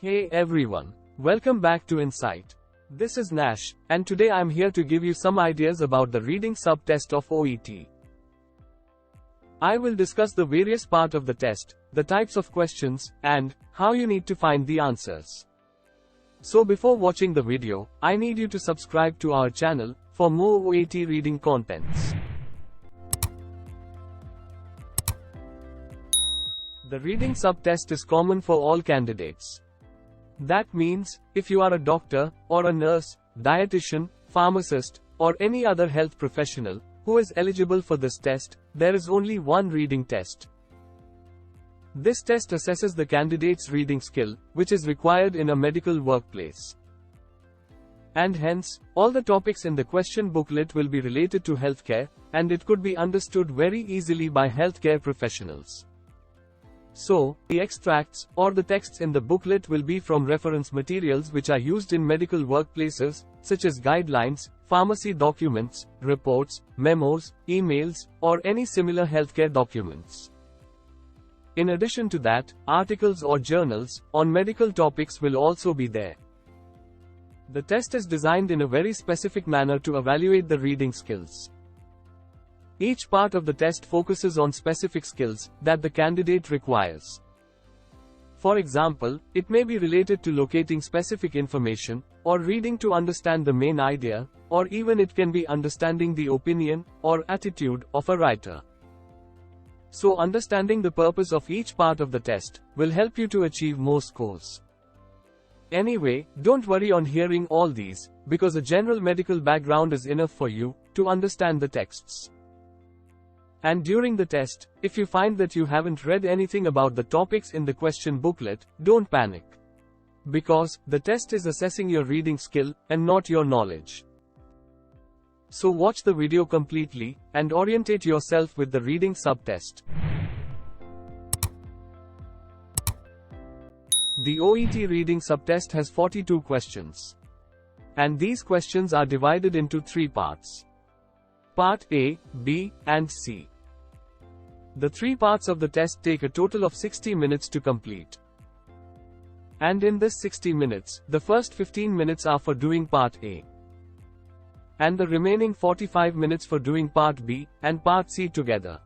Hey everyone, welcome back to Insight. This is Nash, and today I'm here to give you some ideas about the reading sub-test of OET. I will discuss the various parts of the test, the types of questions, and how you need to find the answers. So before watching the video, I need you to subscribe to our channel for more OET reading contents. The reading sub-test is common for all candidates. That means, if you are a doctor, or a nurse, dietitian, pharmacist, or any other health professional who is eligible for this test, there is only one reading test. This test assesses the candidate's reading skill, which is required in a medical workplace. And hence, all the topics in the question booklet will be related to healthcare, and it could be understood very easily by healthcare professionals. So, the extracts, or the texts in the booklet will be from reference materials which are used in medical workplaces, such as guidelines, pharmacy documents, reports, memos, emails, or any similar healthcare documents. In addition to that, articles or journals on medical topics will also be there. The test is designed in a very specific manner to evaluate the reading skills. Each part of the test focuses on specific skills that the candidate requires. For example, it may be related to locating specific information, or reading to understand the main idea, or even it can be understanding the opinion or attitude of a writer. So understanding the purpose of each part of the test will help you to achieve more scores. Anyway, don't worry on hearing all these, because a general medical background is enough for you to understand the texts. And during the test, if you find that you haven't read anything about the topics in the question booklet, don't panic. Because, the test is assessing your reading skill, and not your knowledge. So watch the video completely, and orientate yourself with the reading sub-test. The OET reading sub-test has 42 questions. And these questions are divided into 3 parts. Part A, B, and C. The 3 parts of the test take a total of 60 minutes to complete. And in this 60 minutes, the first 15 minutes are for doing Part A. And the remaining 45 minutes for doing Part B and Part C together.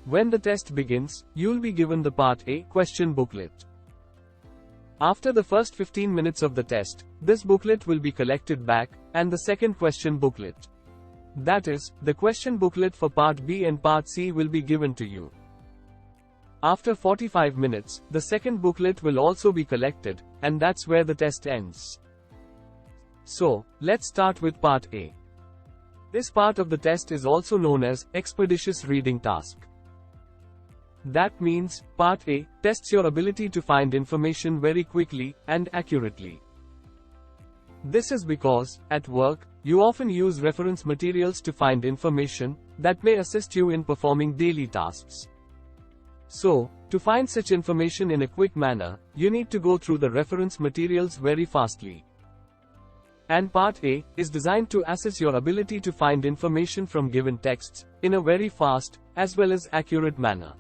When the test begins, you'll be given the Part A question booklet. After the first 15 minutes of the test, this booklet will be collected back, and the second question booklet. That is, the question booklet for Part B and Part C will be given to you. After 45 minutes, the second booklet will also be collected, and that's where the test ends. So, let's start with Part A. This part of the test is also known as Expeditious Reading Task. That means, Part A tests your ability to find information very quickly and accurately. This is because, at work, you often use reference materials to find information that may assist you in performing daily tasks. So, to find such information in a quick manner, you need to go through the reference materials very fastly. And Part A is designed to assess your ability to find information from given texts in a very fast, as well as accurate manner.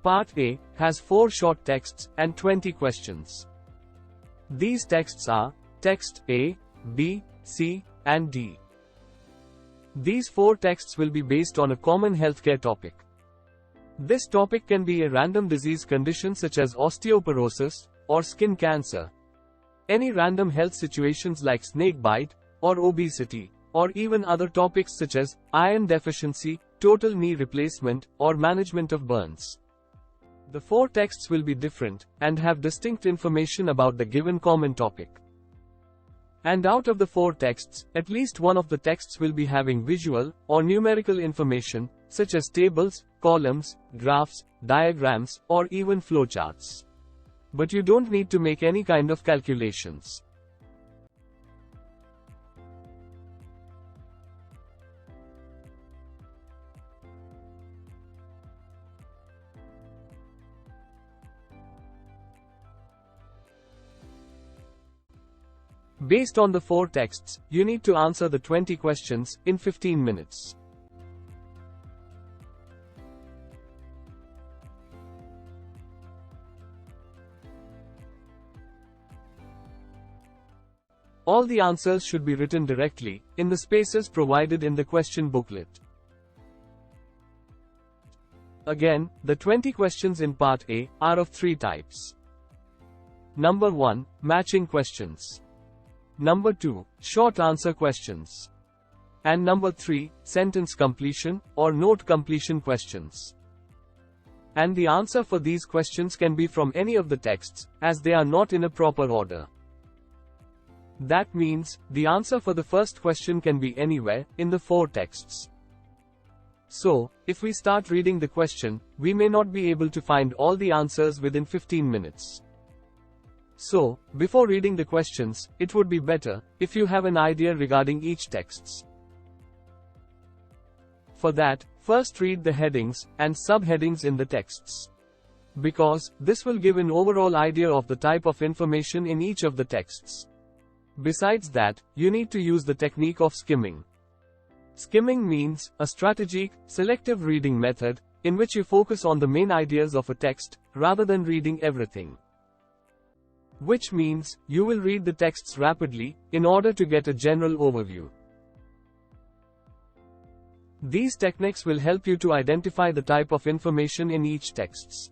Part A has 4 short texts and 20 questions. These texts are text A, B, C, and D. These 4 texts will be based on a common healthcare topic. This topic can be a random disease condition such as osteoporosis or skin cancer, any random health situations like snake bite or obesity, or even other topics such as iron deficiency, total knee replacement, or management of burns. The 4 texts will be different, and have distinct information about the given common topic. And out of the 4 texts, at least one of the texts will be having visual, or numerical information, such as tables, columns, graphs, diagrams, or even flowcharts. But you don't need to make any kind of calculations. Based on the 4 texts, you need to answer the 20 questions in 15 minutes. all the answers should be written directly in the spaces provided in the question booklet. Again, the 20 questions in Part A are of 3 types. Number 1, matching questions. Number 2, short answer questions. And number 3, sentence completion or note completion questions. And the answer for these questions can be from any of the texts, as they are not in a proper order. That means, the answer for the first question can be anywhere in the 4 texts. So, if we start reading the question, we may not be able to find all the answers within 15 minutes. So, before reading the questions, it would be better if you have an idea regarding each text. For that, first read the headings and subheadings in the texts. Because, this will give an overall idea of the type of information in each of the texts. Besides that, you need to use the technique of skimming. Skimming means a strategic, selective reading method, in which you focus on the main ideas of a text, rather than reading everything. Which means, you will read the texts rapidly, in order to get a general overview. These techniques will help you to identify the type of information in each text.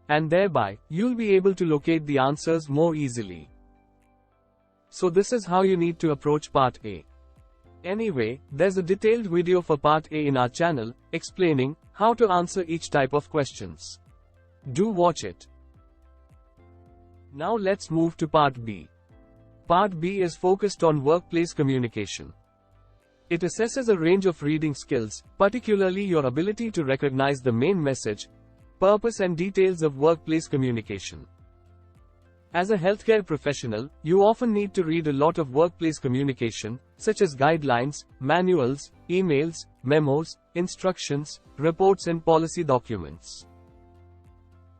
And thereby, you'll be able to locate the answers more easily. So this is how you need to approach Part A. Anyway, there's a detailed video for Part A in our channel, explaining how to answer each type of questions. Do watch it. Now let's move to Part B. Part B is focused on workplace communication. It assesses a range of reading skills, particularly your ability to recognize the main message, purpose and details of workplace communication. As a healthcare professional, you often need to read a lot of workplace communication, such as guidelines, manuals, emails, memos, instructions, reports and policy documents.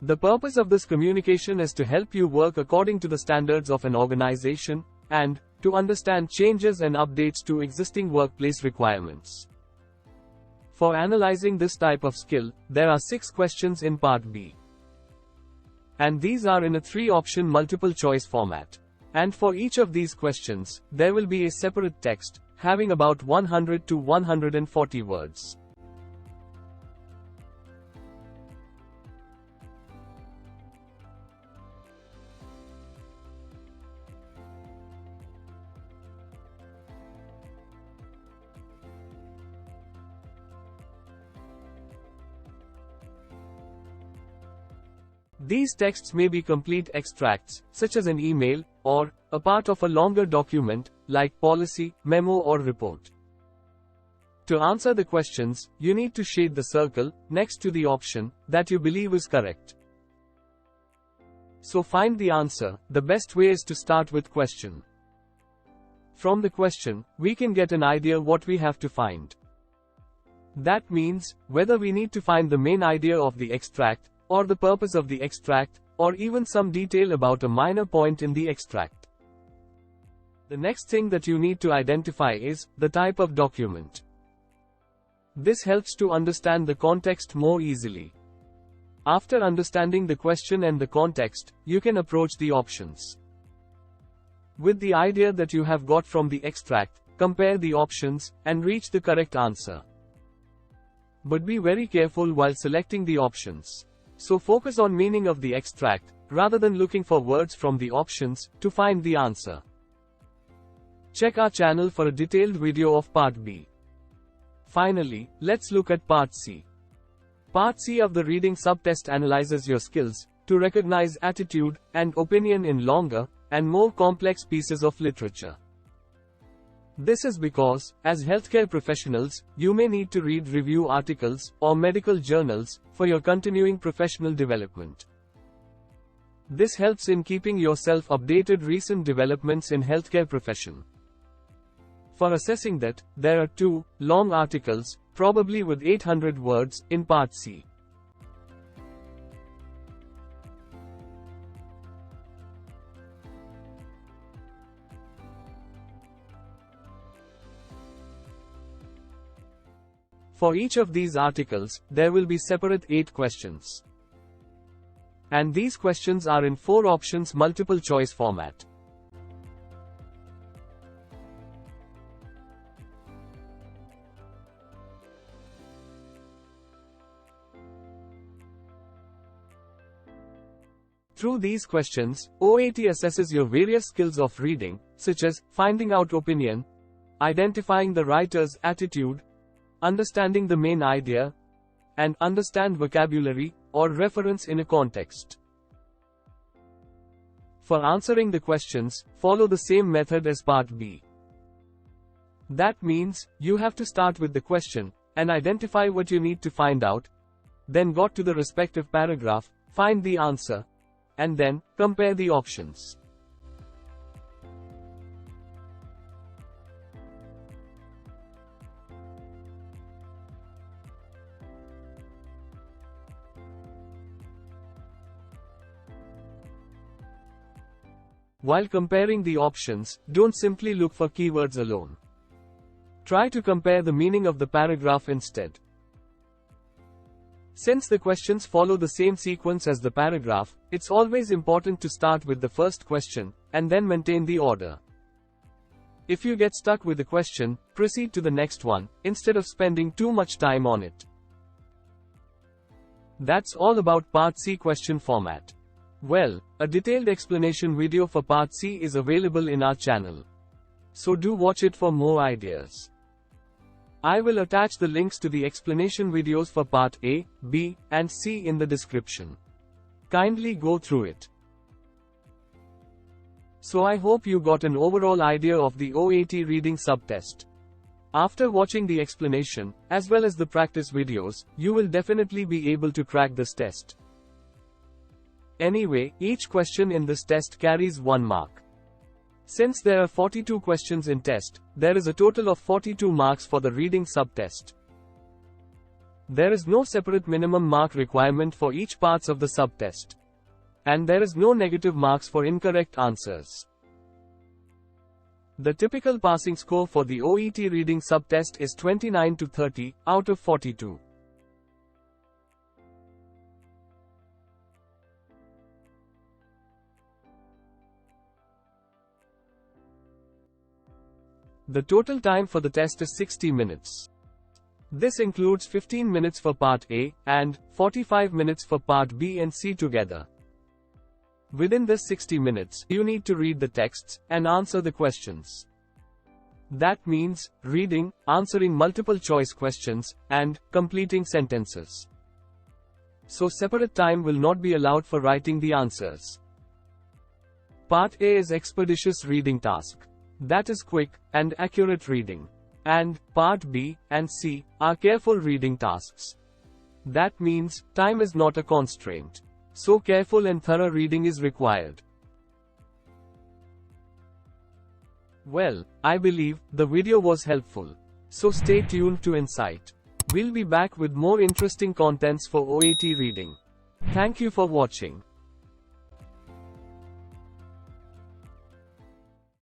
The purpose of this communication is to help you work according to the standards of an organization, and to understand changes and updates to existing workplace requirements. For analyzing this type of skill, there are 6 questions in Part B. And these are in a 3-option multiple choice format. And for each of these questions, there will be a separate text, having about 100 to 140 words. These texts may be complete extracts, such as an email, or a part of a longer document, like policy, memo or report. To answer the questions, you need to shade the circle next to the option that you believe is correct. So find the answer. The best way is to start with question. From the question, we can get an idea what we have to find. That means, whether we need to find the main idea of the extract, or the purpose of the extract, or even some detail about a minor point in the extract. The next thing that you need to identify is the type of document. This helps to understand the context more easily. After understanding the question and the context, you can approach the options. With the idea that you have got from the extract, compare the options, and reach the correct answer. But be very careful while selecting the options. So focus on meaning of the extract, rather than looking for words from the options, to find the answer. Check our channel for a detailed video of Part B. Finally, let's look at Part C. Part C of the reading subtest analyzes your skills to recognize attitude and opinion in longer and more complex pieces of literature. This is because, as healthcare professionals, you may need to read review articles or medical journals for your continuing professional development. This helps in keeping yourself updated recent developments in healthcare profession. For assessing that, there are 2 long articles, probably with 800 words, in Part C. For each of these articles, there will be separate 8 questions. And these questions are in 4 options multiple choice format. Through these questions, OET assesses your various skills of reading, such as finding out opinion, identifying the writer's attitude, understanding the main idea, and understand vocabulary or reference in a context. For answering the questions, follow the same method as Part B. That means, you have to start with the question, and identify what you need to find out, then go to the respective paragraph, find the answer, and then, compare the options. While comparing the options, don't simply look for keywords alone. Try to compare the meaning of the paragraph instead. Since the questions follow the same sequence as the paragraph, it's always important to start with the first question, and then maintain the order. If you get stuck with the question, proceed to the next one, instead of spending too much time on it. That's all about Part C question format. Well, a detailed explanation video for Part C is available in our channel. So do watch it for more ideas. I will attach the links to the explanation videos for Part A, B, and C in the description. Kindly go through it. So I hope you got an overall idea of the OET reading subtest. After watching the explanation, as well as the practice videos, you will definitely be able to crack this test. Anyway, each question in this test carries 1 mark. Since there are 42 questions in test, there is a total of 42 marks for the reading subtest. There is no separate minimum mark requirement for each parts of the subtest. And there is no negative marks for incorrect answers. The typical passing score for the OET reading subtest is 29 to 30 out of 42. The total time for the test is 60 minutes. This includes 15 minutes for Part A, and 45 minutes for Part B and C together. Within this 60 minutes, you need to read the texts, and answer the questions. That means, reading, answering multiple choice questions, and completing sentences. So separate time will not be allowed for writing the answers. Part A is expeditious reading task. That is quick and accurate reading. And Part B and C are careful reading tasks. That means time is not a constraint. So careful and thorough reading is required. Well, I believe the video was helpful. So stay tuned to Insight. We'll be back with more interesting contents for OET reading. Thank you for watching.